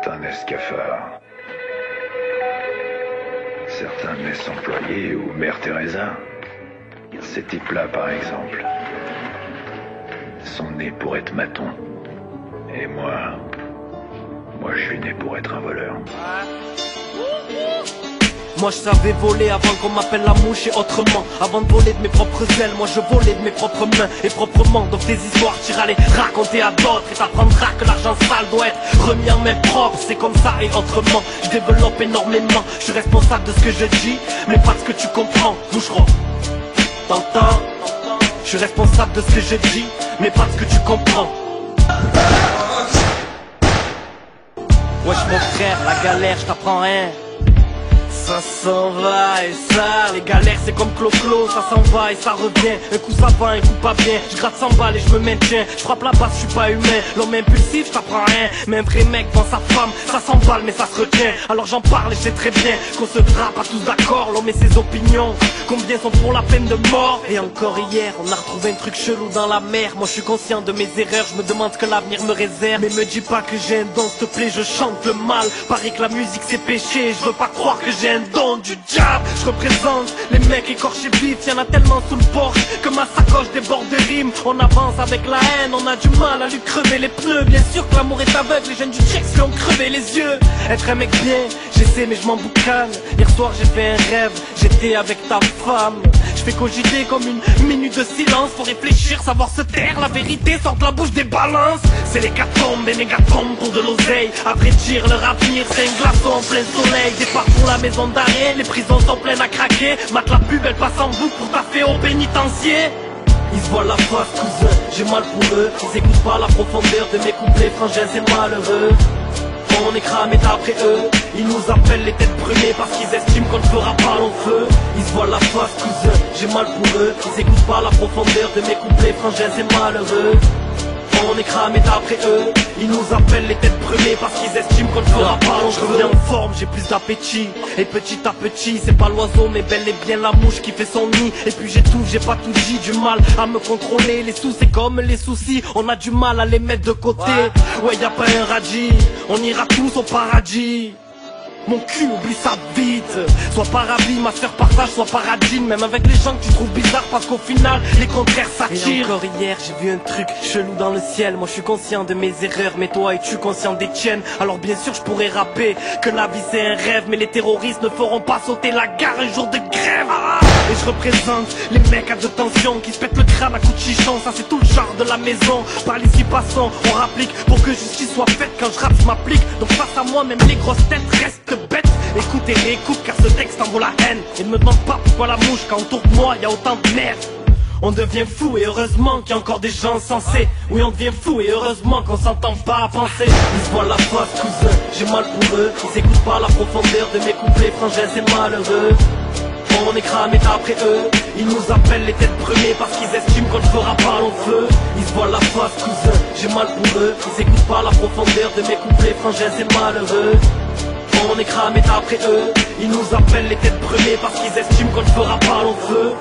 certains escafards, certains de mes employés ou Mère Teresa, ces types-là par exemple, sont nés pour être matons. Et moi je suis né pour être un voleur. Moi je savais voler avant qu'on m'appelle la mouche et autrement. Avant de voler de mes propres ailes, moi je volais de mes propres mains et proprement. Donc tes histoires t'iras les raconter à d'autres et t'apprendras que l'argent sale doit être remis en main propre. C'est comme ça et autrement, je développe énormément. Je suis responsable de ce que je dis, mais pas de ce que tu comprends. Moucheron, t'entends? Je suis responsable de ce que je dis, mais pas de ce que tu comprends. Wesh mon frère, la galère, je t'apprends rien. Ça s'en va et ça, les galères c'est comme Clo-Clo, ça s'en va et ça revient. Un coup ça va, un coup pas bien, je gratte 100 balles et je me maintiens. Je frappe la basse, je suis pas humain, l'homme impulsif, je t'apprends rien. Mais un vrai mec devant sa femme, ça s'emballe mais ça se retient. Alors j'en parle et je sais très bien qu'on se drape à tous d'accord, l'homme et ses opinions. Combien sont pour la peine de mort? Et encore hier, on a retrouvé un truc chelou dans la mer. Moi je suis conscient de mes erreurs, je me demande ce que l'avenir me réserve. Mais me dis pas que j'ai un don, s'il te plaît, je chante le mal. Pareil que la musique c'est péché, je veux pas croire que j'ai un don du diable. Je représente les mecs écorchés vifs, y'en a tellement sous le porche que ma sacoche déborde de rimes. On avance avec la haine, on a du mal à lui crever les pneus. Bien sûr que l'amour est aveugle, les jeunes du check se lui ont crevé les yeux. Être un mec bien, j'essaie mais je m'en boucane. Hier soir j'ai fait un rêve, j'étais avec ta femme. Je fais cogiter comme une minute de silence. Faut réfléchir, savoir se taire, la vérité sort de la bouche des balances. C'est les catombes, des mégatombes pour de l'oseille. À vrai dire, leur avenir c'est un glaçon en plein soleil. Départ pour la maison d'arrêt, les prisons sont pleines à craquer. Mate la pub, elle passe en boucle pour taffer au pénitencier. Ils se voient la face, cousin, j'ai mal pour eux. Ils écoutent pas la profondeur de mes couplets, frangins c'est malheureux. On est cramé d'après eux, ils nous appellent les têtes brûlées parce qu'ils estiment qu'on ne fera pas long feu. Ils se voient la face, cousin, j'ai mal pour eux. Ils écoutent pas la profondeur de mes couplets, frangins c'est malheureux. On est cramé d'après eux, ils nous appellent les têtes brûlées parce qu'ils estiment qu'on ne fera pas long feu. Je reviens en forme, j'ai plus d'appétit, et petit à petit, c'est pas l'oiseau mais bel et bien la mouche qui fait son nid. Et puis j'étouffe, j'ai pas tout dit, du mal à me contrôler. Les sous c'est comme les soucis, on a du mal à les mettre de côté. Ouais y a pas un radis, on ira tous au paradis. Mon cul oublie ça vite. Sois pas ravi, ma soeur partage, sois paradine. Même avec les gens que tu trouves bizarres, parce qu'au final les contraires s'attirent. Et encore hier j'ai vu un truc chelou dans le ciel. Moi je suis conscient de mes erreurs, mais toi es-tu conscient des tiennes? Alors bien sûr je pourrais rapper que la vie c'est un rêve, mais les terroristes ne feront pas sauter la gare un jour de grève. Et je représente les mecs à deux tensions qui se pètent le crâne à coups de chichon. Ça c'est tout le genre de la maison. Par ici passons, on rapplique pour que justice soit faite. Quand je rappe je m'applique, donc face à moi même les grosses têtes restent bête. Écoute et réécoute car ce texte en vaut la haine. Et ne me demande pas pourquoi la mouche quand autour de moi y a autant de merde. On devient fou et heureusement qu'il y a encore des gens sensés. Oui on devient fou et heureusement qu'on s'entend pas à penser. Ils se voient la face cousin, j'ai mal pour eux. Ils écoutent pas la profondeur de mes couplets, frangins c'est malheureux. On est cramé d'après eux, ils nous appellent les têtes brûlées parce qu'ils estiment qu'on ne fera pas long feu. Ils se voient la face cousin, j'ai mal pour eux. Ils écoutent pas la profondeur de mes couplets, frangins c'est malheureux. On est cramé d'après eux, ils nous appellent les têtes brûlées parce qu'ils estiment qu'on ne fera pas long feu.